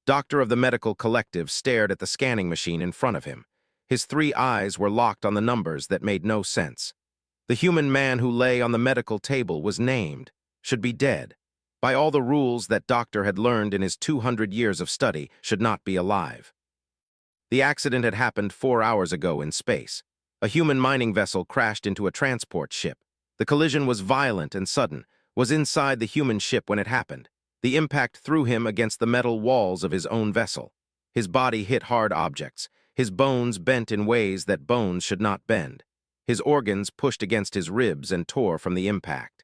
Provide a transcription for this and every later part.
Doctor of the medical collective stared at the scanning machine in front of him. His three eyes were locked on the numbers that made no sense. The human man who lay on the medical table was named, should be dead. By all the rules that Doctor had learned in his 200 years of study, should not be alive. The accident had happened 4 hours ago in space. A human mining vessel crashed into a transport ship. The collision was violent and sudden, was inside the human ship when it happened. The impact threw him against the metal walls of his own vessel. His body hit hard objects. His bones bent in ways that bones should not bend. His organs pushed against his ribs and tore from the impact.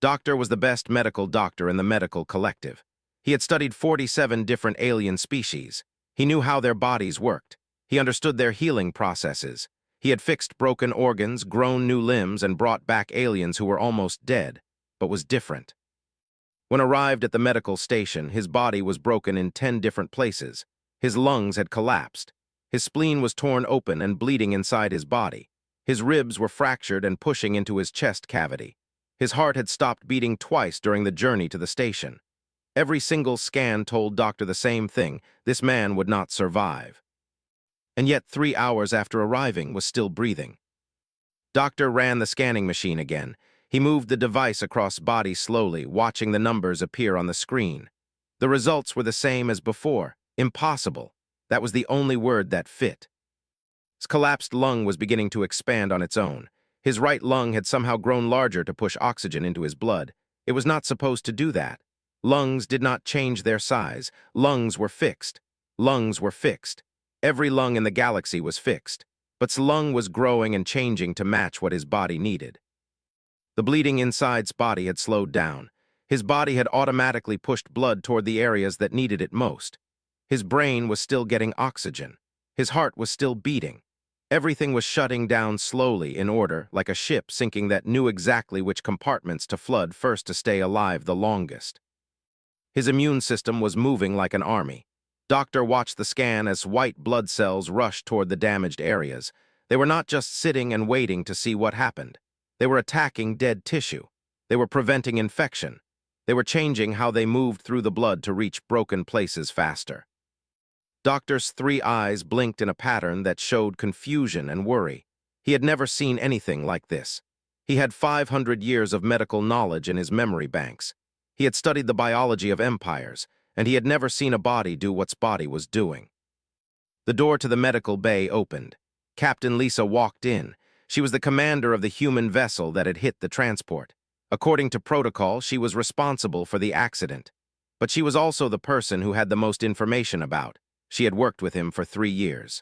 Doctor was the best medical doctor in the medical collective. He had studied 47 different alien species. He knew how their bodies worked. He understood their healing processes. He had fixed broken organs, grown new limbs, and brought back aliens who were almost dead, but was different. When arrived at the medical station, his body was broken in 10 different places. His lungs had collapsed. His spleen was torn open and bleeding inside his body. His ribs were fractured and pushing into his chest cavity. His heart had stopped beating twice during the journey to the station. Every single scan told Doctor the same thing: this man would not survive. And yet 3 hours after arriving was still breathing. Doctor ran the scanning machine again. He moved the device across body slowly, watching the numbers appear on the screen. The results were the same as before. Impossible. That was the only word that fit. His collapsed lung was beginning to expand on its own. His right lung had somehow grown larger to push oxygen into his blood. It was not supposed to do that. Lungs did not change their size. Lungs were fixed. Lungs were fixed. Every lung in the galaxy was fixed. But his lung was growing and changing to match what his body needed. The bleeding inside his body had slowed down. His body had automatically pushed blood toward the areas that needed it most. His brain was still getting oxygen. His heart was still beating. Everything was shutting down slowly in order, like a ship sinking that knew exactly which compartments to flood first to stay alive the longest. His immune system was moving like an army. Doctor watched the scan as white blood cells rushed toward the damaged areas. They were not just sitting and waiting to see what happened. They were attacking dead tissue. They were preventing infection. They were changing how they moved through the blood to reach broken places faster. Doctor's three eyes blinked in a pattern that showed confusion and worry. He had never seen anything like this. He had 500 years of medical knowledge in his memory banks. He had studied the biology of empires, and he had never seen a body do what's body was doing. The door to the medical bay opened. Captain Lisa walked in. She was the commander of the human vessel that had hit the transport. According to protocol, she was responsible for the accident. But she was also the person who had the most information about. She had worked with him for 3 years.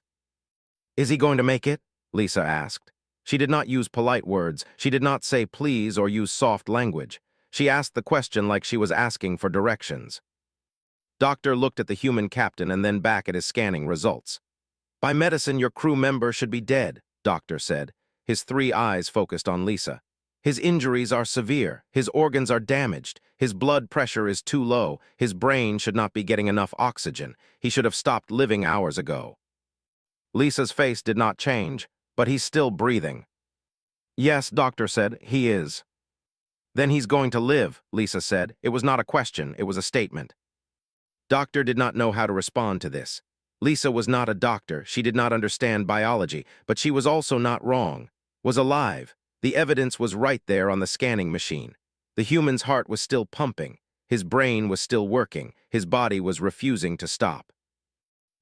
"Is he going to make it?" Lisa asked. She did not use polite words. She did not say please or use soft language. She asked the question like she was asking for directions. Doctor looked at the human captain and then back at his scanning results. "By medicine, your crew member should be dead," Doctor said. His three eyes focused on Lisa. "His injuries are severe. His organs are damaged. His blood pressure is too low. His brain should not be getting enough oxygen. He should have stopped living hours ago." Lisa's face did not change, but he's still breathing. "Yes," Doctor said, "he is." "Then he's going to live," Lisa said. It was not a question, it was a statement. Doctor did not know how to respond to this. Lisa was not a doctor. She did not understand biology, but she was also not wrong. Was alive. The evidence was right there on the scanning machine. The human's heart was still pumping. His brain was still working. His body was refusing to stop.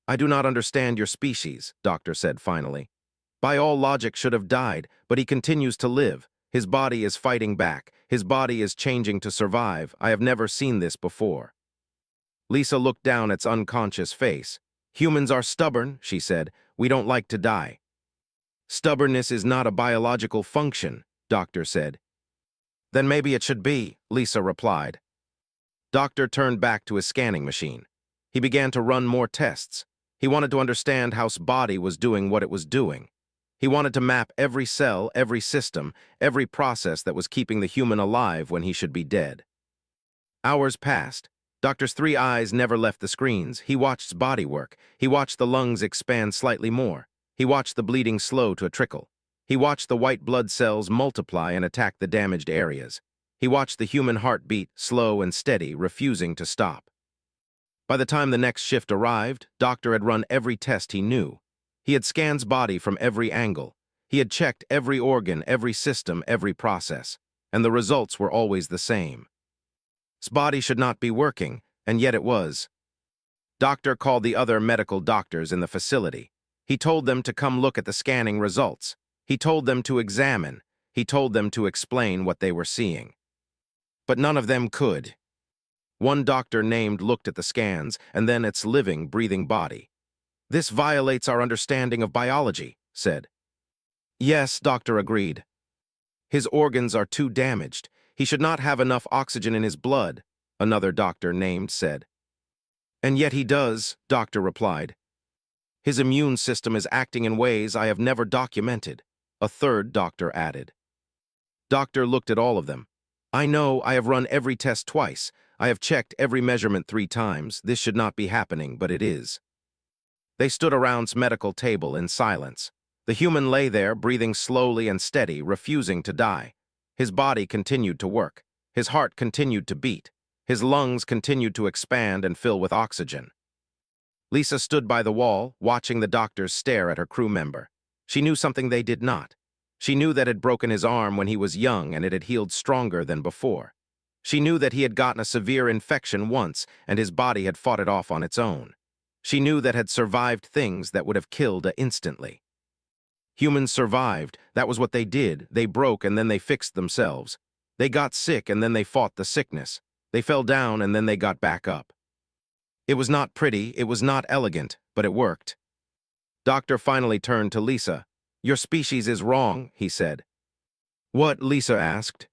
"I do not understand your species," Doctor said finally. "By all logic should have died, but he continues to live. His body is fighting back. His body is changing to survive. I have never seen this before." Lisa looked down at its unconscious face. "Humans are stubborn," she said. "We don't like to die." "Stubbornness is not a biological function," Doctor said. "Then maybe it should be," Lisa replied. Doctor turned back to his scanning machine. He began to run more tests. He wanted to understand how his body was doing what it was doing. He wanted to map every cell, every system, every process that was keeping the human alive when he should be dead. Hours passed. Doctor's three eyes never left the screens. He watched his body work. He watched the lungs expand slightly more. He watched the bleeding slow to a trickle. He watched the white blood cells multiply and attack the damaged areas. He watched the human heart beat, slow and steady, refusing to stop. By the time the next shift arrived, Doctor had run every test he knew. He had scanned body from every angle. He had checked every organ, every system, every process, and the results were always the same. His body should not be working, and yet it was. Doctor called the other medical doctors in the facility. He told them to come look at the scanning results. He told them to examine. He told them to explain what they were seeing. But none of them could. One doctor named looked at the scans and then its living, breathing body. "This violates our understanding of biology," said. "Yes," Doctor agreed. "His organs are too damaged. He should not have enough oxygen in his blood," another doctor named said. "And yet he does," Doctor replied. "His immune system is acting in ways I have never documented," a third doctor added. Doctor looked at all of them. "I know, I have run every test twice. I have checked every measurement 3 times. This should not be happening, but it is." They stood around medical table in silence. The human lay there, breathing slowly and steady, refusing to die. His body continued to work. His heart continued to beat. His lungs continued to expand and fill with oxygen. Lisa stood by the wall, watching the doctors stare at her crew member. She knew something they did not. She knew that it had broken his arm when he was young and it had healed stronger than before. She knew that he had gotten a severe infection once and his body had fought it off on its own. She knew that had survived things that would have killed instantly. Humans survived. That was what they did. They broke and then they fixed themselves. They got sick and then they fought the sickness. They fell down and then they got back up. It was not pretty, it was not elegant, but it worked. Doctor finally turned to Lisa. "Your species is wrong," he said. "What?" Lisa asked.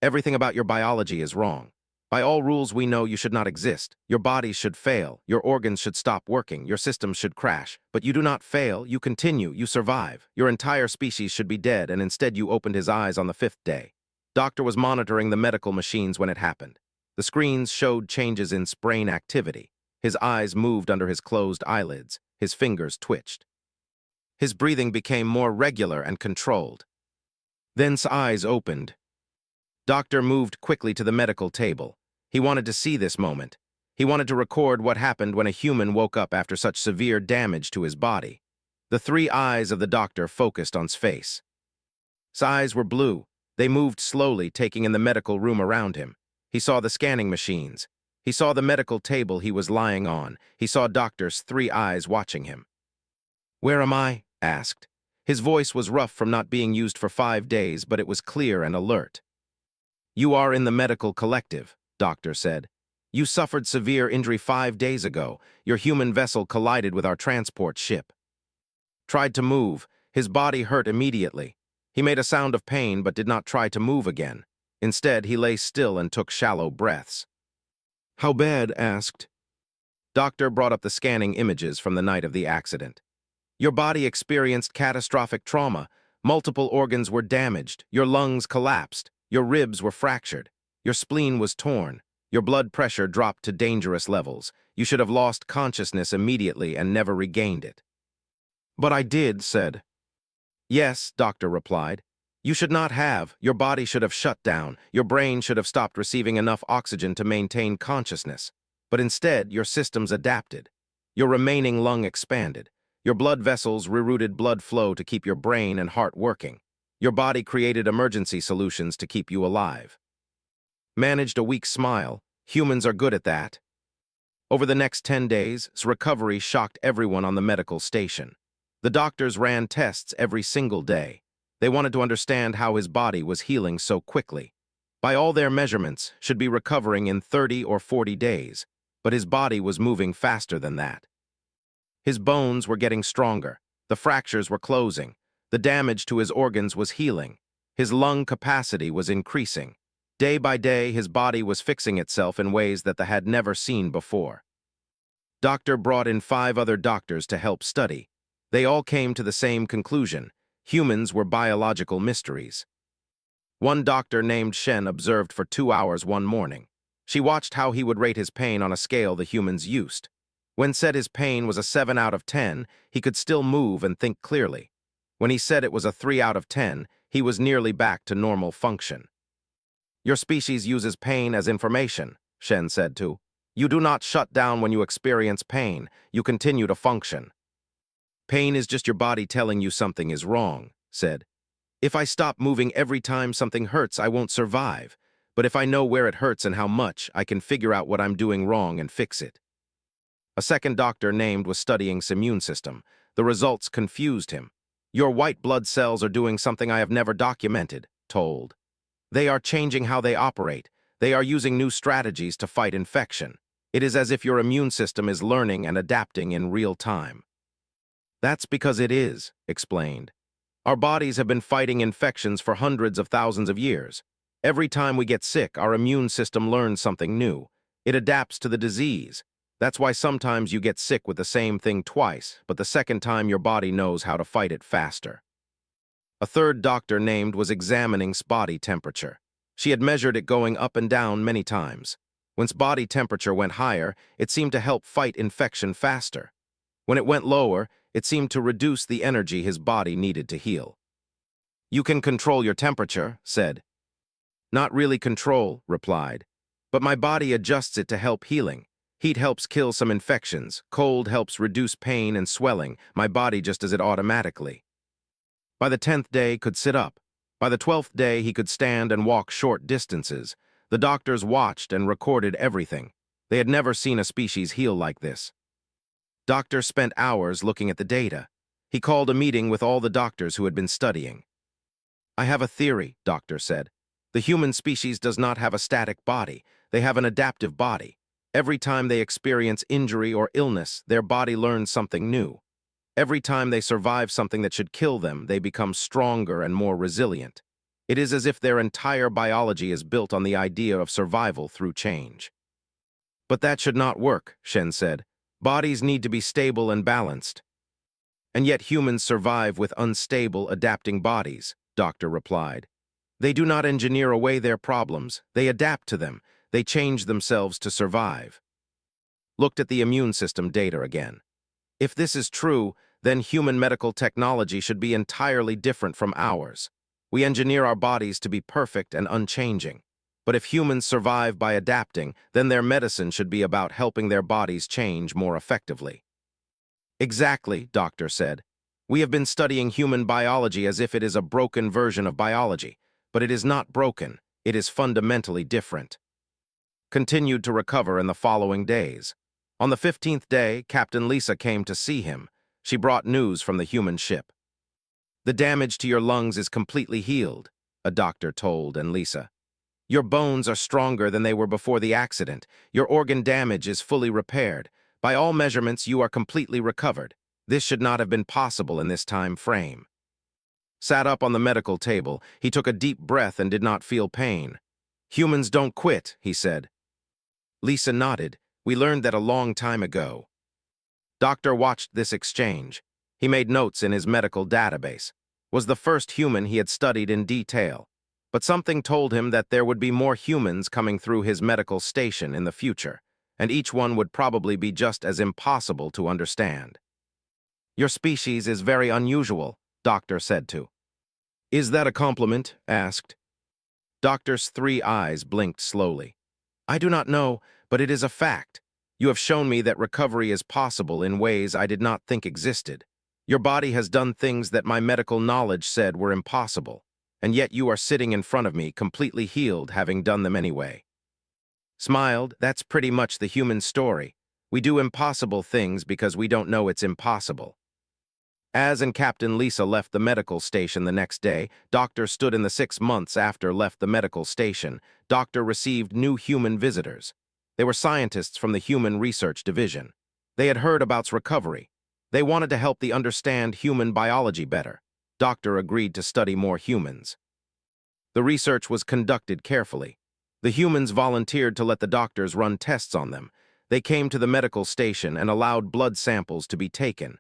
"Everything about your biology is wrong. By all rules we know you should not exist. Your body should fail, your organs should stop working, your systems should crash. But you do not fail, you continue, you survive. Your entire species should be dead, and instead you opened his eyes on the 5th day." Doctor was monitoring the medical machines when it happened. The screens showed changes in brain activity. His eyes moved under his closed eyelids. His fingers twitched. His breathing became more regular and controlled. Then his eyes opened. Doctor moved quickly to the medical table. He wanted to see this moment. He wanted to record what happened when a human woke up after such severe damage to his body. The 3 eyes of the doctor focused on his face. His eyes were blue. They moved slowly, taking in the medical room around him. He saw the scanning machines. He saw the medical table he was lying on. He saw Doctor's 3 eyes watching him. "Where am I?" asked. His voice was rough from not being used for 5 days, but it was clear and alert. "You are in the medical collective," Doctor said. "You suffered severe injury 5 days ago. Your human vessel collided with our transport ship." Tried to move. His body hurt immediately. He made a sound of pain but did not try to move again. Instead, he lay still and took shallow breaths. "How bad?" asked. Doctor brought up the scanning images from the night of the accident. "Your body experienced catastrophic trauma. Multiple organs were damaged. Your lungs collapsed. Your ribs were fractured. Your spleen was torn. Your blood pressure dropped to dangerous levels. You should have lost consciousness immediately and never regained it." "But I did," said. "Yes," Doctor replied. "You should not have. Your body should have shut down. Your brain should have stopped receiving enough oxygen to maintain consciousness. But instead, your systems adapted. Your remaining lung expanded. Your blood vessels rerouted blood flow to keep your brain and heart working. Your body created emergency solutions to keep you alive. Managed a weak smile. Humans are good at that." Over the next 10 days, his recovery shocked everyone on the medical station. The doctors ran tests every single day. They wanted to understand how his body was healing so quickly. By all their measurements, should be recovering in 30 or 40 days, but his body was moving faster than that. His bones were getting stronger. The fractures were closing. The damage to his organs was healing. His lung capacity was increasing. Day by day, his body was fixing itself in ways that they had never seen before. Doctor brought in 5 other doctors to help study. They all came to the same conclusion. Humans were biological mysteries. One doctor named Shen observed for 2 hours one morning. She watched how he would rate his pain on a scale the humans used. When said his pain was a 7 out of 10, he could still move and think clearly. When he said it was a 3 out of 10, he was nearly back to normal function. "Your species uses pain as information," Shen said too. You do not shut down when you experience pain. You continue to function. Pain is just your body telling you something is wrong, said. If I stop moving every time something hurts, I won't survive. But if I know where it hurts and how much, I can figure out what I'm doing wrong and fix it. A second doctor named was studying his immune system. The results confused him. Your white blood cells are doing something I have never documented, told. They are changing how they operate. They are using new strategies to fight infection. It is as if your immune system is learning and adapting in real time. That's because it is, explained. Our bodies have been fighting infections for hundreds of thousands of years. Every time we get sick, our immune system learns something new. It adapts to the disease. That's why sometimes you get sick with the same thing twice, but the second time your body knows how to fight it faster. A third doctor named was examining body temperature. She had measured it going up and down many times. When body temperature went higher, it seemed to help fight infection faster. When it went lower, it seemed to reduce the energy his body needed to heal. You can control your temperature, said. Not really control, replied. But my body adjusts it to help healing. Heat helps kill some infections. Cold helps reduce pain and swelling. My body just does it automatically. By the 10th day, could sit up. By the 12th day, he could stand and walk short distances. The doctors watched and recorded everything. They had never seen a species heal like this. Doctor spent hours looking at the data. He called a meeting with all the doctors who had been studying. I have a theory, Doctor said. The human species does not have a static body. They have an adaptive body. Every time they experience injury or illness, their body learns something new. Every time they survive something that should kill them, they become stronger and more resilient. It is as if their entire biology is built on the idea of survival through change. But that should not work, Shen said. Bodies need to be stable and balanced. And yet humans survive with unstable, adapting bodies, Doctor replied. They do not engineer away their problems. They adapt to them. They change themselves to survive. Looked at the immune system data again. If this is true, then human medical technology should be entirely different from ours. We engineer our bodies to be perfect and unchanging. But if humans survive by adapting, then their medicine should be about helping their bodies change more effectively. Exactly, Doctor said. We have been studying human biology as if it is a broken version of biology, but it is not broken. It is fundamentally different. Continued to recover in the following days. On the 15th day, Captain Lisa came to see him. She brought news from the human ship. The damage to your lungs is completely healed, a doctor told Lisa. Your bones are stronger than they were before the accident. Your organ damage is fully repaired. By all measurements, you are completely recovered. This should not have been possible in this time frame. Sat up on the medical table, he took a deep breath and did not feel pain. Humans don't quit, he said. Lisa nodded. We learned that a long time ago. Doctor watched this exchange. He made notes in his medical database. Was the first human he had studied in detail. But something told him that there would be more humans coming through his medical station in the future, and each one would probably be just as impossible to understand. Your species is very unusual, Doctor said to. Is that a compliment? Asked. Doctor's 3 eyes blinked slowly. I do not know, but it is a fact. You have shown me that recovery is possible in ways I did not think existed. Your body has done things that my medical knowledge said were impossible, and yet you are sitting in front of me completely healed, having done them anyway. Smiled, that's pretty much the human story. We do impossible things because we don't know it's impossible. As and Captain Lisa left the medical station the next day, Doctor stood in the 6 months after left the medical station. Doctor received new human visitors. They were scientists from the Human Research Division. They had heard about recovery. They wanted to help the understand human biology better. Doctor agreed to study more humans. The research was conducted carefully. The humans volunteered to let the doctors run tests on them. They came to the medical station and allowed blood samples to be taken.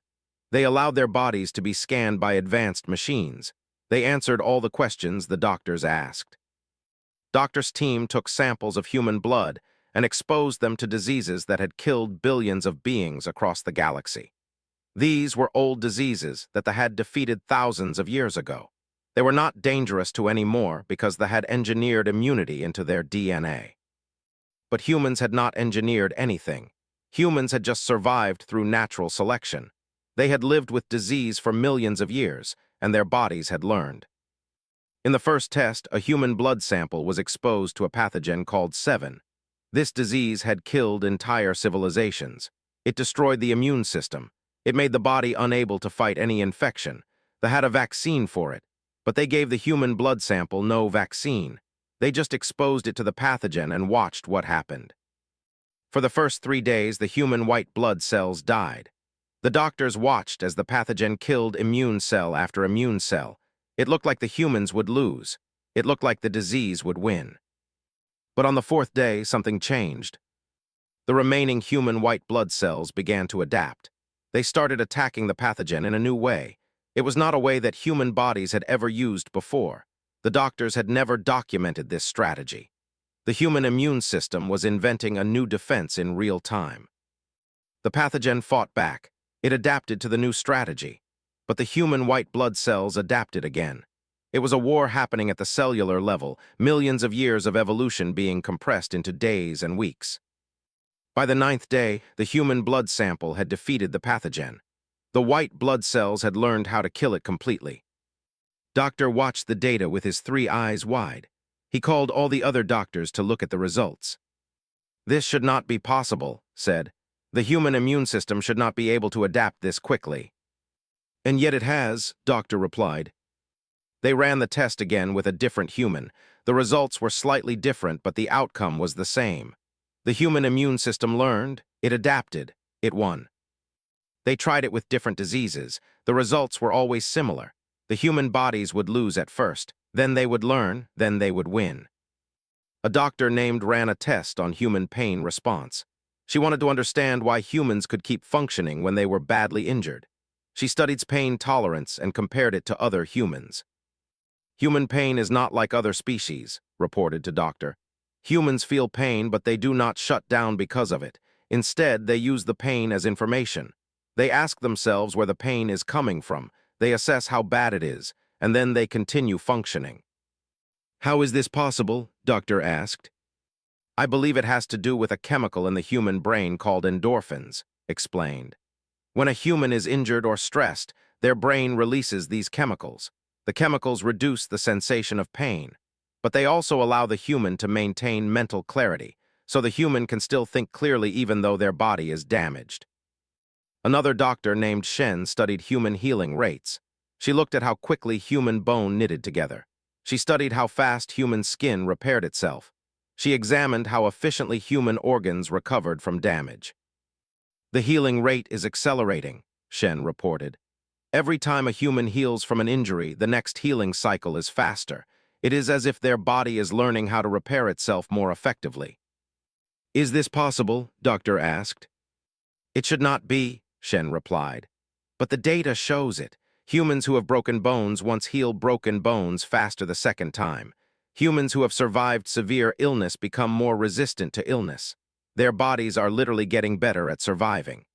They allowed their bodies to be scanned by advanced machines. They answered all the questions the doctors asked. Doctor's team took samples of human blood and exposed them to diseases that had killed billions of beings across the galaxy. These were old diseases that they had defeated thousands of years ago. They were not dangerous to any more because they had engineered immunity into their DNA. But humans had not engineered anything. Humans had just survived through natural selection. They had lived with disease for millions of years, and their bodies had learned. In the first test, a human blood sample was exposed to a pathogen called 7. This disease had killed entire civilizations. It destroyed the immune system. It made the body unable to fight any infection. They had a vaccine for it, but they gave the human blood sample no vaccine. They just exposed it to the pathogen and watched what happened. For the first 3 days, the human white blood cells died. The doctors watched as the pathogen killed immune cell after immune cell. It looked like the humans would lose. It looked like the disease would win. But on the 4th day, something changed. The remaining human white blood cells began to adapt. They started attacking the pathogen in a new way. It was not a way that human bodies had ever used before. The doctors had never documented this strategy. The human immune system was inventing a new defense in real time. The pathogen fought back. It adapted to the new strategy. But the human white blood cells adapted again. It was a war happening at the cellular level, millions of years of evolution being compressed into days and weeks. By the 9th day, the human blood sample had defeated the pathogen. The white blood cells had learned how to kill it completely. Doctor watched the data with his 3 eyes wide. He called all the other doctors to look at the results. "This should not be possible," said. "The human immune system should not be able to adapt this quickly." "And yet it has," Doctor replied. They ran the test again with a different human. The results were slightly different, but the outcome was the same. The human immune system learned, it adapted, it won. They tried it with different diseases. The results were always similar. The human bodies would lose at first, then they would learn, then they would win. A doctor named ran a test on human pain response. She wanted to understand why humans could keep functioning when they were badly injured. She studied pain tolerance and compared it to other humans. "Human pain is not like other species," reported to Doctor. "Humans feel pain, but they do not shut down because of it. Instead, they use the pain as information. They ask themselves where the pain is coming from. They assess how bad it is, and then they continue functioning." "How is this possible?" Doctor asked. "I believe it has to do with a chemical in the human brain called endorphins," explained. "When a human is injured or stressed, their brain releases these chemicals. The chemicals reduce the sensation of pain, but they also allow the human to maintain mental clarity, so the human can still think clearly even though their body is damaged." Another doctor named Shen studied human healing rates. She looked at how quickly human bone knitted together. She studied how fast human skin repaired itself. She examined how efficiently human organs recovered from damage. "The healing rate is accelerating," Shen reported. "Every time a human heals from an injury, the next healing cycle is faster. It is as if their body is learning how to repair itself more effectively." "Is this possible?" Doctor asked. "It should not be," Shen replied. "But the data shows it. Humans who have broken bones once heal broken bones faster the second time. Humans who have survived severe illness become more resistant to illness. Their bodies are literally getting better at surviving."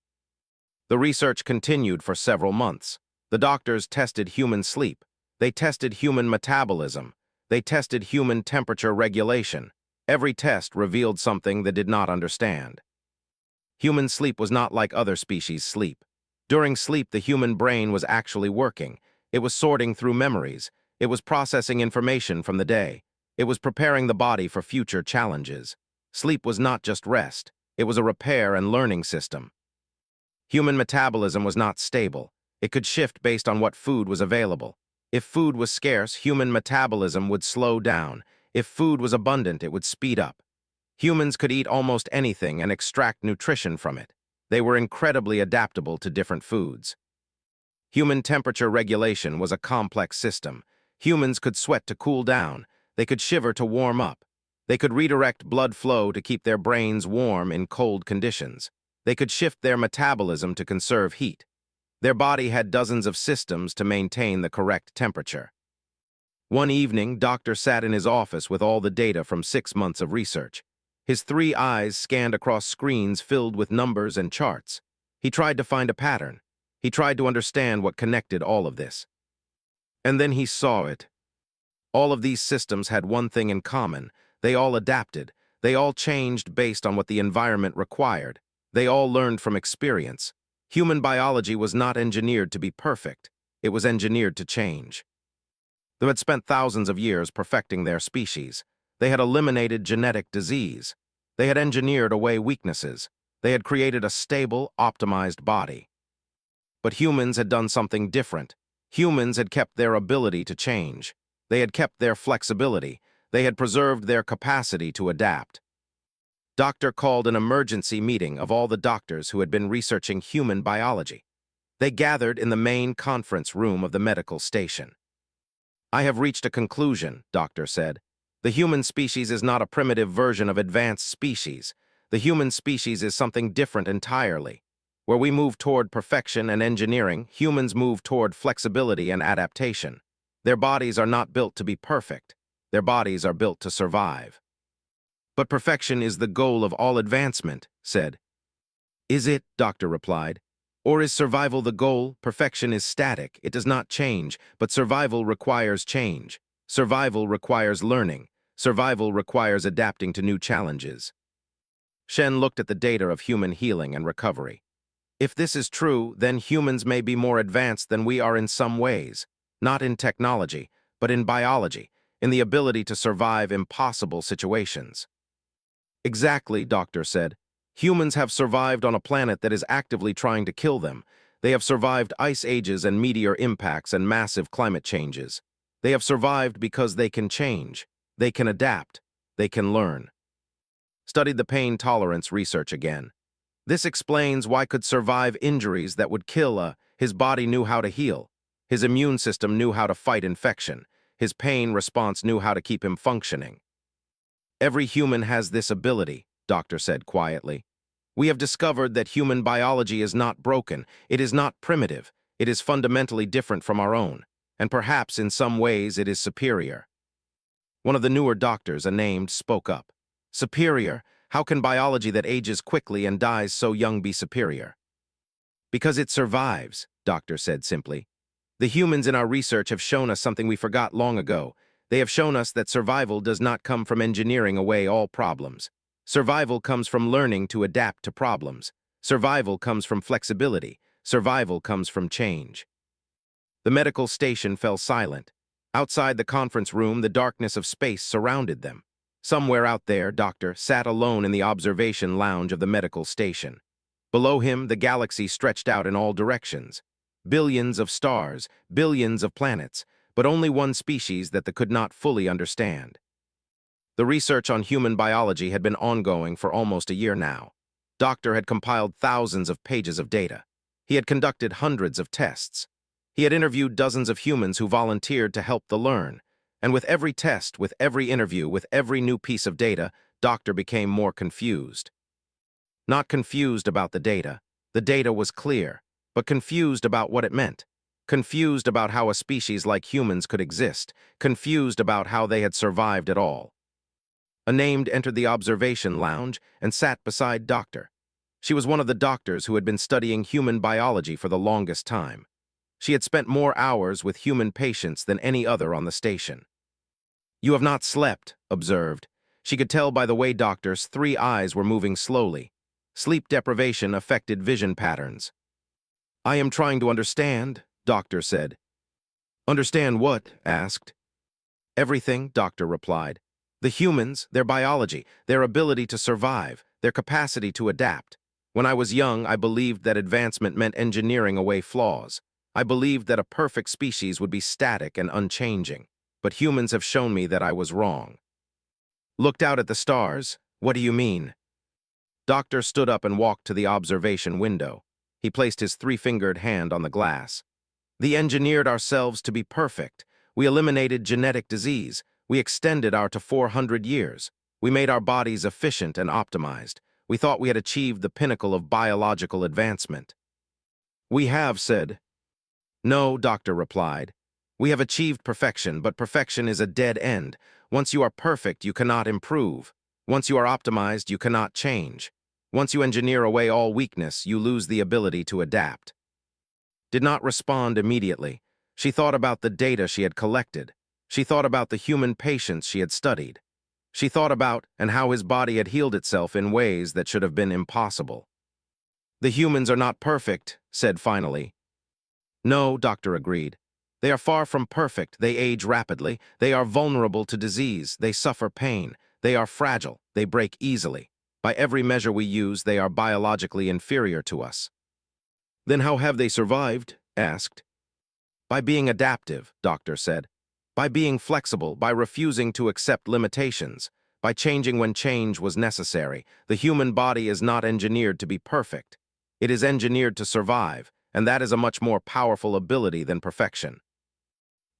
The research continued for several months. The doctors tested human sleep. They tested human metabolism. They tested human temperature regulation. Every test revealed something they did not understand. Human sleep was not like other species' sleep. During sleep, the human brain was actually working. It was sorting through memories. It was processing information from the day. It was preparing the body for future challenges. Sleep was not just rest. It was a repair and learning system. Human metabolism was not stable. It could shift based on what food was available. If food was scarce, human metabolism would slow down. If food was abundant, it would speed up. Humans could eat almost anything and extract nutrition from it. They were incredibly adaptable to different foods. Human temperature regulation was a complex system. Humans could sweat to cool down. They could shiver to warm up. They could redirect blood flow to keep their brains warm in cold conditions. They could shift their metabolism to conserve heat. Their body had dozens of systems to maintain the correct temperature. One evening, Doctor sat in his office with all the data from 6 months of research. His 3 eyes scanned across screens filled with numbers and charts. He tried to find a pattern. He tried to understand what connected all of this. And then he saw it. All of these systems had one thing in common. They all adapted. They all changed based on what the environment required. They all learned from experience. Human biology was not engineered to be perfect. It was engineered to change. They had spent thousands of years perfecting their species. They had eliminated genetic disease. They had engineered away weaknesses. They had created a stable, optimized body. But humans had done something different. Humans had kept their ability to change. They had kept their flexibility. They had preserved their capacity to adapt. Doctor called an emergency meeting of all the doctors who had been researching human biology. They gathered in the main conference room of the medical station. "I have reached a conclusion," Doctor said. "The human species is not a primitive version of advanced species. The human species is something different entirely. Where we move toward perfection and engineering, humans move toward flexibility and adaptation. Their bodies are not built to be perfect. Their bodies are built to survive." "But perfection is the goal of all advancement," said. "Is it?" Doctor replied. "Or is survival the goal? Perfection is static. It does not change, but survival requires change. Survival requires learning. Survival requires adapting to new challenges." Shen looked at the data of human healing and recovery. "If this is true, then humans may be more advanced than we are in some ways, not in technology, but in biology, in the ability to survive impossible situations." "Exactly," Doctor said. "Humans have survived on a planet that is actively trying to kill them. They have survived ice ages and meteor impacts and massive climate changes. They have survived because they can change. They can adapt. They can learn." Studied the pain tolerance research again. "This explains why could survive injuries that would kill his body knew how to heal. His immune system knew how to fight infection. His pain response knew how to keep him functioning." "Every human has this ability," Doctor said quietly. "We have discovered that human biology is not broken. It is not primitive. It is fundamentally different from our own, and perhaps in some ways it is superior." One of the newer doctors, unnamed, spoke up. "Superior? How can biology that ages quickly and dies so young be superior?" "Because it survives," Doctor said simply. "The humans in our research have shown us something we forgot long ago. They have shown us that survival does not come from engineering away all problems. Survival comes from learning to adapt to problems. Survival comes from flexibility. Survival comes from change." The medical station fell silent. Outside the conference room, the darkness of space surrounded them. Somewhere out there, Doctor sat alone in the observation lounge of the medical station. Below him, the galaxy stretched out in all directions. Billions of stars, billions of planets, but only one species that they could not fully understand. The research on human biology had been ongoing for almost a year now. Doctor had compiled thousands of pages of data. He had conducted hundreds of tests. He had interviewed dozens of humans who volunteered to help the learn. And with every test, with every interview, with every new piece of data, Doctor became more confused. Not confused about the data was clear, but confused about what it meant. Confused about how a species like humans could exist, confused about how they had survived at all. A named entered the observation lounge and sat beside Doctor. She was one of the doctors who had been studying human biology for the longest time. She had spent more hours with human patients than any other on the station. "You have not slept," observed. She could tell by the way Doctor's three eyes were moving slowly. Sleep deprivation affected vision patterns. "I am trying to understand," Doctor said. "Understand what?" asked. "Everything," Doctor replied. "The humans, their biology, their ability to survive, their capacity to adapt. When I was young, I believed that advancement meant engineering away flaws. I believed that a perfect species would be static and unchanging. But humans have shown me that I was wrong." "Looked out at the stars? What do you mean?" Doctor stood up and walked to the observation window. He placed his three-fingered hand on the glass. "We engineered ourselves to be perfect. We eliminated genetic disease. We extended our to 400 years. We made our bodies efficient and optimized. We thought we had achieved the pinnacle of biological advancement." "We have," said. "No," Doctor replied. "We have achieved perfection, but perfection is a dead end. Once you are perfect, you cannot improve. Once you are optimized, you cannot change. Once you engineer away all weakness, you lose the ability to adapt." Did not respond immediately. She thought about the data she had collected. She thought about the human patients she had studied. She thought about and how his body had healed itself in ways that should have been impossible. "The humans are not perfect," said finally. "No," Doctor agreed. "They are far from perfect. They age rapidly. They are vulnerable to disease. They suffer pain. They are fragile. They break easily. By every measure we use, they are biologically inferior to us." "Then how have they survived?" asked. "By being adaptive," Doctor said. "By being flexible, by refusing to accept limitations, by changing when change was necessary. The human body is not engineered to be perfect. It is engineered to survive, and that is a much more powerful ability than perfection."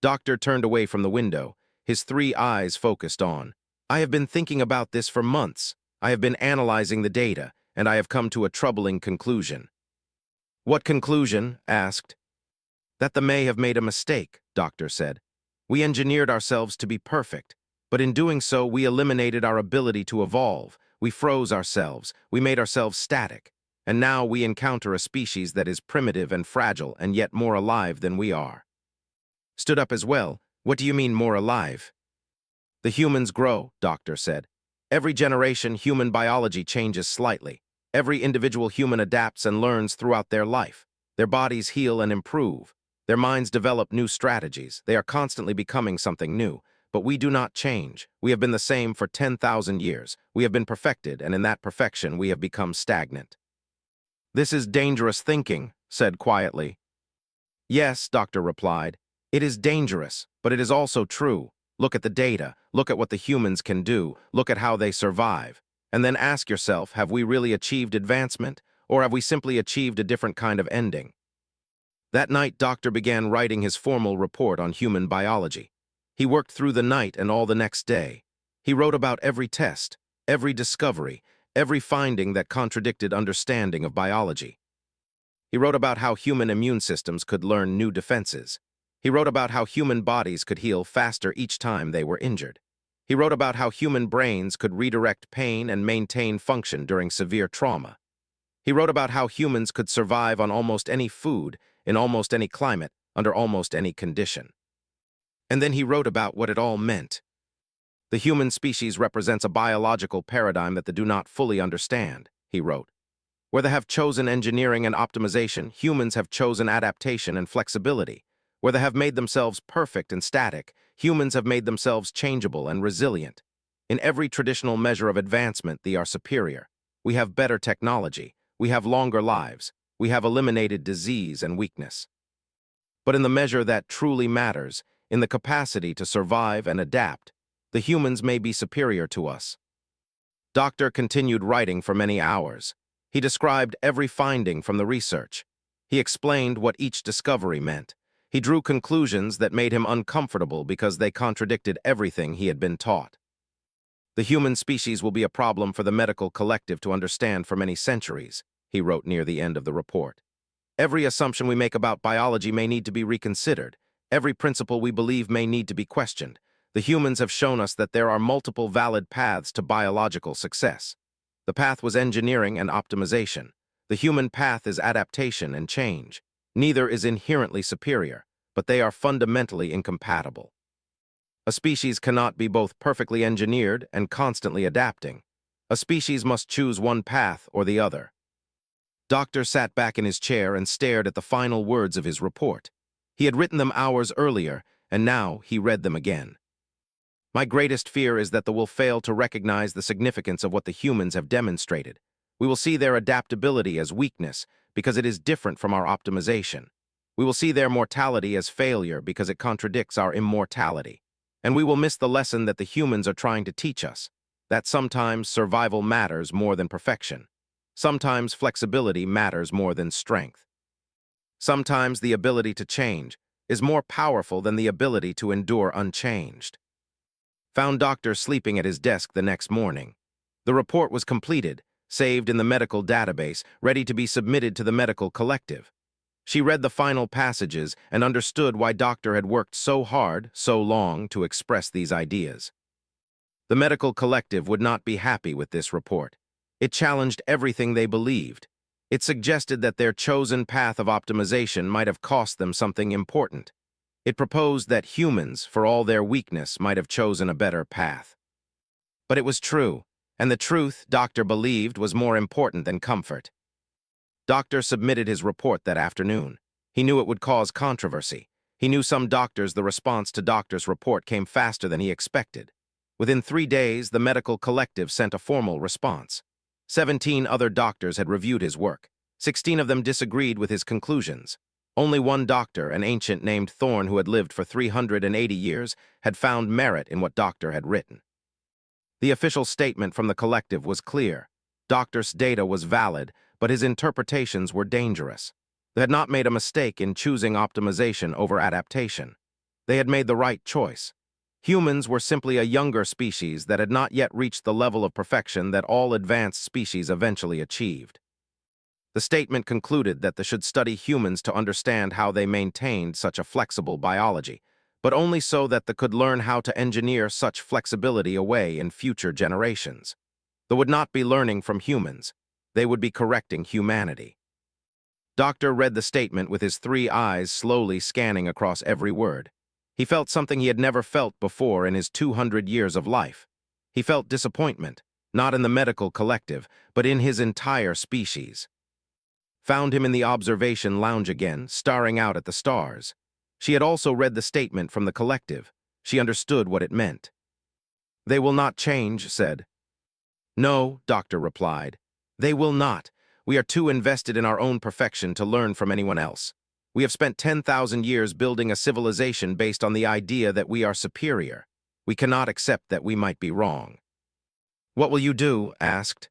Doctor turned away from the window, his three eyes focused on. "I have been thinking about this for months. I have been analyzing the data, and I have come to a troubling conclusion." "What conclusion?" asked. "That the may have made a mistake," Doctor said. "We engineered ourselves to be perfect, but in doing so, we eliminated our ability to evolve. We froze ourselves. We made ourselves static. And now we encounter a species that is primitive and fragile and yet more alive than we are." Stood up as well. "What do you mean more alive?" "The humans grow," Doctor said. "Every generation, human biology changes slightly. Every individual human adapts and learns throughout their life. Their bodies heal and improve. Their minds develop new strategies. They are constantly becoming something new. But we do not change. We have been the same for 10,000 years. We have been perfected, and in that perfection we have become stagnant." "This is dangerous thinking," said quietly. "Yes," Doctor replied. "It is dangerous, but it is also true. Look at the data. Look at what the humans can do. Look at how they survive. And then ask yourself, have we really achieved advancement, or have we simply achieved a different kind of ending?" That night, Doctor began writing his formal report on human biology. He worked through the night and all the next day. He wrote about every test, every discovery, every finding that contradicted understanding of biology. He wrote about how human immune systems could learn new defenses. He wrote about how human bodies could heal faster each time they were injured. He wrote about how human brains could redirect pain and maintain function during severe trauma. He wrote about how humans could survive on almost any food, in almost any climate, under almost any condition. And then he wrote about what it all meant. "The human species represents a biological paradigm that they do not fully understand," he wrote. "Where they have chosen engineering and optimization, humans have chosen adaptation and flexibility. Where they have made themselves perfect and static, humans have made themselves changeable and resilient. In every traditional measure of advancement, they are superior. We have better technology. We have longer lives. We have eliminated disease and weakness. But in the measure that truly matters, in the capacity to survive and adapt, the humans may be superior to us." Doctor continued writing for many hours. He described every finding from the research. He explained what each discovery meant. He drew conclusions that made him uncomfortable because they contradicted everything he had been taught. "The human species will be a problem for the medical collective to understand for many centuries," he wrote near the end of the report. "Every assumption we make about biology may need to be reconsidered. Every principle we believe may need to be questioned. The humans have shown us that there are multiple valid paths to biological success. The path was engineering and optimization. The human path is adaptation and change. Neither is inherently superior, but they are fundamentally incompatible. A species cannot be both perfectly engineered and constantly adapting. A species must choose one path or the other." Doctor sat back in his chair and stared at the final words of his report. He had written them hours earlier, and now he read them again. "My greatest fear is that they will fail to recognize the significance of what the humans have demonstrated. We will see their adaptability as weakness because it is different from our optimization. We will see their mortality as failure because it contradicts our immortality. And we will miss the lesson that the humans are trying to teach us, that sometimes survival matters more than perfection. Sometimes flexibility matters more than strength. Sometimes the ability to change is more powerful than the ability to endure unchanged." Found Doctor sleeping at his desk the next morning. The report was completed, saved in the medical database, ready to be submitted to the medical collective. She read the final passages and understood why Doctor had worked so hard, so long, to express these ideas. The medical collective would not be happy with this report. It challenged everything they believed. It suggested that their chosen path of optimization might have cost them something important. It proposed that humans, for all their weakness, might have chosen a better path. But it was true, and the truth, Doctor believed, was more important than comfort. Doctor submitted his report that afternoon. He knew it would cause controversy. He knew some doctors the response to Doctor's report came faster than he expected. Within 3 days, the medical collective sent a formal response. 17 other doctors had reviewed his work. 16 of them disagreed with his conclusions. Only one doctor, an ancient named Thorne who had lived for 380 years, had found merit in what Doctor had written. The official statement from the collective was clear. Doctor's data was valid, but his interpretations were dangerous. They had not made a mistake in choosing optimization over adaptation. They had made the right choice. Humans were simply a younger species that had not yet reached the level of perfection that all advanced species eventually achieved. The statement concluded that they should study humans to understand how they maintained such a flexible biology, but only so that they could learn how to engineer such flexibility away in future generations. They would not be learning from humans. They would be correcting humanity. Doctor read the statement with his 3 eyes slowly scanning across every word. He felt something he had never felt before in his 200 years of life. He felt disappointment, not in the medical collective, but in his entire species. Found him in the observation lounge again, staring out at the stars. She had also read the statement from the collective. She understood what it meant. "They will not change," said. "No," Doctor replied. "They will not. We are too invested in our own perfection to learn from anyone else. We have spent 10,000 years building a civilization based on the idea that we are superior. We cannot accept that we might be wrong." "What will you do?" asked.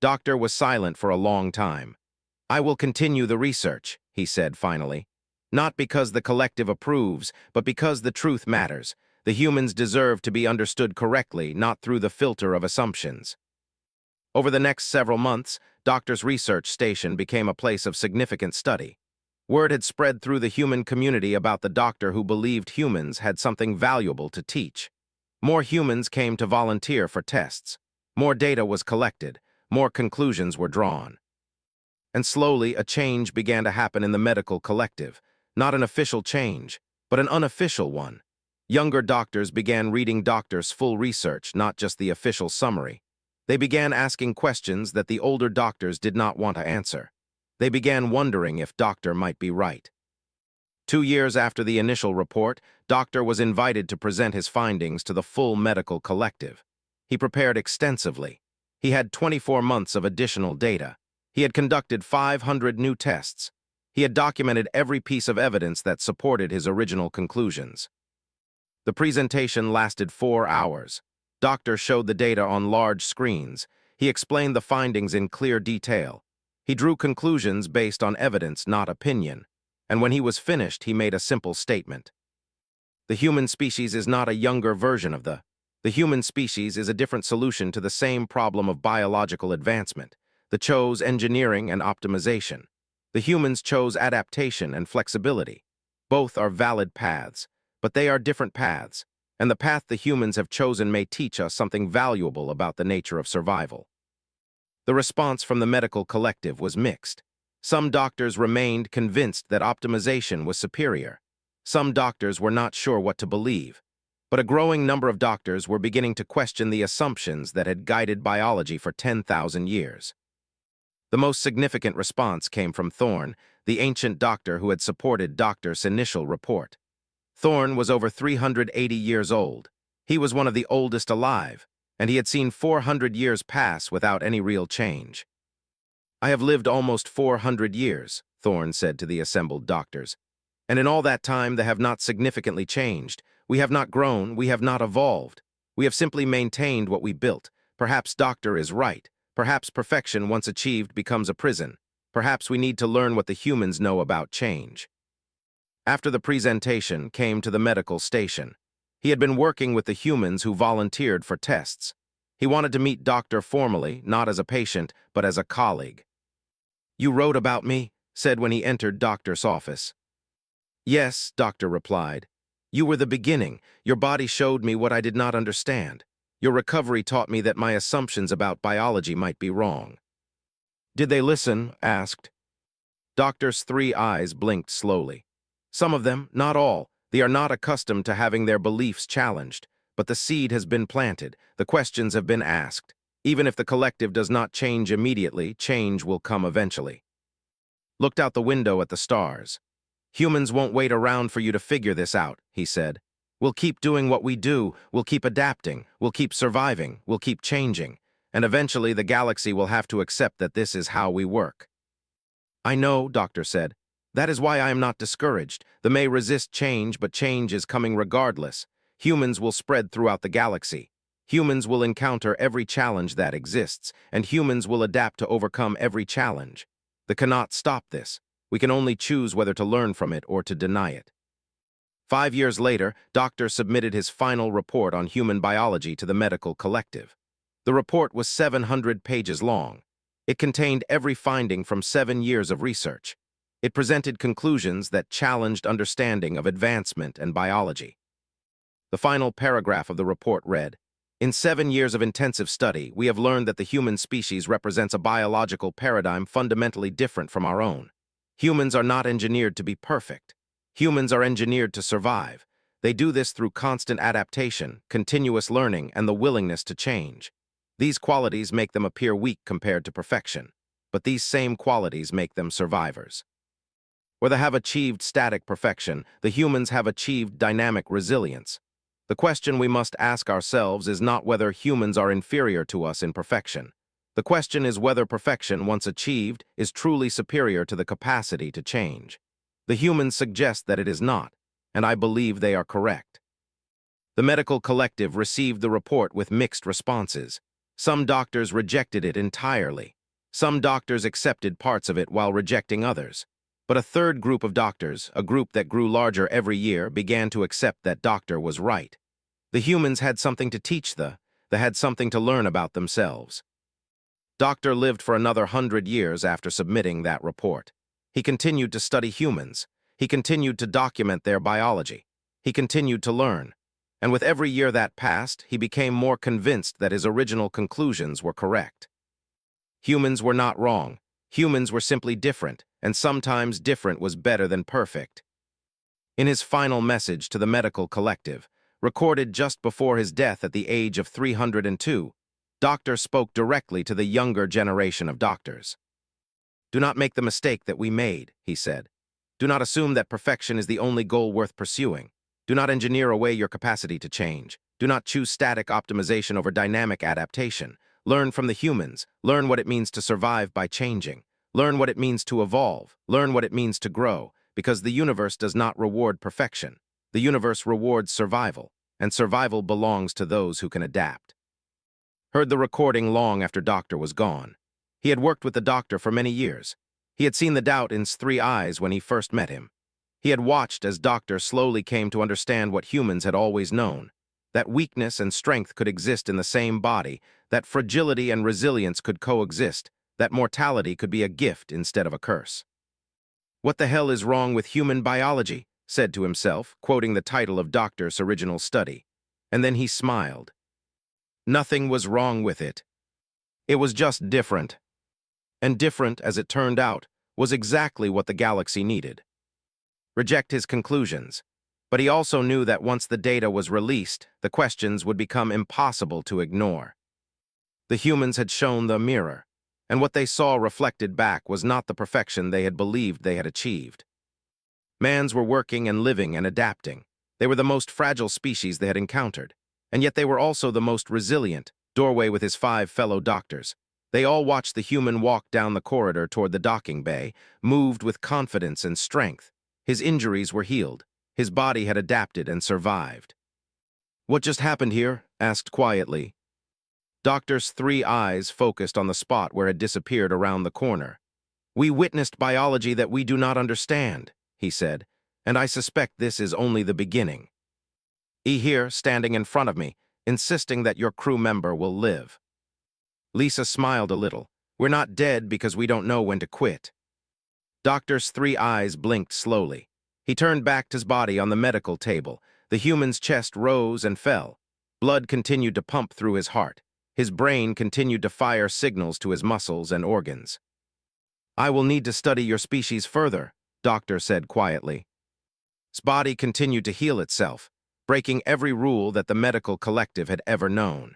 Doctor was silent for a long time. "I will continue the research," he said finally. "Not because the collective approves, but because the truth matters. The humans deserve to be understood correctly, not through the filter of assumptions." Over the next several months, Doctor's research station became a place of significant study. Word had spread through the human community about the doctor who believed humans had something valuable to teach. More humans came to volunteer for tests. More data was collected. More conclusions were drawn. And slowly, a change began to happen in the medical collective. Not an official change, but an unofficial one. Younger doctors began reading Doctor's full research, not just the official summary. They began asking questions that the older doctors did not want to answer. They began wondering if Doctor might be right. 2 years after the initial report, Doctor was invited to present his findings to the full medical collective. He prepared extensively. He had 24 months of additional data. He had conducted 500 new tests. He had documented every piece of evidence that supported his original conclusions. The presentation lasted 4 hours. Doctor showed the data on large screens. He explained the findings in clear detail. He drew conclusions based on evidence, not opinion. And when he was finished, he made a simple statement. The human species is not a younger version of the human species is a different solution to the same problem of biological advancement. They chose engineering and optimization. The humans chose adaptation and flexibility. Both are valid paths, but they are different paths, and the path the humans have chosen may teach us something valuable about the nature of survival. The response from the medical collective was mixed. Some doctors remained convinced that optimization was superior. Some doctors were not sure what to believe. But a growing number of doctors were beginning to question the assumptions that had guided biology for 10,000 years. The most significant response came from Thorne, the ancient doctor who had supported Doctor's initial report. Thorne was over 380 years old. He was one of the oldest alive, and he had seen 400 years pass without any real change. "I have lived almost 400 years, Thorne said to the assembled doctors, "and in all that time they have not significantly changed. We have not grown, we have not evolved. We have simply maintained what we built. Perhaps Doctor is right. Perhaps perfection once achieved becomes a prison. Perhaps we need to learn what the humans know about change." After the presentation came to the medical station. He had been working with the humans who volunteered for tests. He wanted to meet Doctor formally, not as a patient, but as a colleague. "You wrote about me," said when he entered Doctor's office. "Yes," Doctor replied. "You were the beginning. Your body showed me what I did not understand. Your recovery taught me that my assumptions about biology might be wrong." "Did they listen?" asked. Doctor's 3 eyes blinked slowly. "Some of them, not all. They are not accustomed to having their beliefs challenged. But the seed has been planted, the questions have been asked. Even if the collective does not change immediately, change will come eventually. Looked out the window at the stars. Humans won't wait around for you to figure this out, he said. We'll keep doing what we do, we'll keep adapting, we'll keep surviving, we'll keep changing, and eventually the galaxy will have to accept that this is how we work. I know, Doctor said. That is why I am not discouraged. The may resist change, but change is coming regardless. Humans will spread throughout the galaxy. Humans will encounter every challenge that exists, and humans will adapt to overcome every challenge. They cannot stop this. We can only choose whether to learn from it or to deny it. 5 years later, Doctor submitted his final report on human biology to the medical collective. The report was 700 pages long. It contained every finding from 7 years of research. It presented conclusions that challenged understanding of advancement and biology. The final paragraph of the report read, "In 7 years of intensive study, we have learned that the human species represents a biological paradigm fundamentally different from our own. Humans are not engineered to be perfect. Humans are engineered to survive. They do this through constant adaptation, continuous learning, and the willingness to change. These qualities make them appear weak compared to perfection, but these same qualities make them survivors. Where they have achieved static perfection, the humans have achieved dynamic resilience. The question we must ask ourselves is not whether humans are inferior to us in perfection. The question is whether perfection, once achieved, is truly superior to the capacity to change. The humans suggest that it is not, and I believe they are correct." The medical collective received the report with mixed responses. Some doctors rejected it entirely. Some doctors accepted parts of it while rejecting others. But a third group of doctors, a group that grew larger every year, began to accept that Doctor was right. The humans had something to teach they had something to learn about themselves. Doctor lived for another 100 years after submitting that report. He continued to study humans. He continued to document their biology. He continued to learn. And with every year that passed, he became more convinced that his original conclusions were correct. Humans were not wrong. Humans were simply different, and sometimes different was better than perfect. In his final message to the medical collective, recorded just before his death at the age of 302, Doctor spoke directly to the younger generation of doctors. "Do not make the mistake that we made," he said. "Do not assume that perfection is the only goal worth pursuing. Do not engineer away your capacity to change. Do not choose static optimization over dynamic adaptation. Learn from the humans. Learn what it means to survive by changing. Learn what it means to evolve. Learn what it means to grow, because the universe does not reward perfection. The universe rewards survival, and survival belongs to those who can adapt." Heard the recording long after Doctor was gone. He had worked with the Doctor for many years. He had seen the doubt in his 3 eyes when he first met him. He had watched as Doctor slowly came to understand what humans had always known, that weakness and strength could exist in the same body, that fragility and resilience could coexist, that mortality could be a gift instead of a curse. "What the hell is wrong with human biology?" said to himself, quoting the title of Doctor's original study. And then he smiled. Nothing was wrong with it. It was just different. And different, as it turned out, was exactly what the galaxy needed. Reject his conclusions. But he also knew that once the data was released, the questions would become impossible to ignore. The humans had shown the mirror, and what they saw reflected back was not the perfection they had believed they had achieved. Mans were working and living and adapting. They were the most fragile species they had encountered, and yet they were also the most resilient. Doorway with his 5 fellow doctors. They all watched the human walk down the corridor toward the docking bay, moved with confidence and strength. His injuries were healed. His body had adapted and survived. "What just happened here?" asked quietly. Doctor's 3 eyes focused on the spot where it disappeared around the corner. "We witnessed biology that we do not understand," he said, "and I suspect this is only the beginning. Here, standing in front of me, insisting that your crew member will live." Lisa smiled a little. "We're not dead because we don't know when to quit." Doctor's 3 eyes blinked slowly. He turned back to his body on the medical table. The human's chest rose and fell. Blood continued to pump through his heart. His brain continued to fire signals to his muscles and organs. "I will need to study your species further," Doctor said quietly. His body continued to heal itself. breaking every rule that the medical collective had ever known.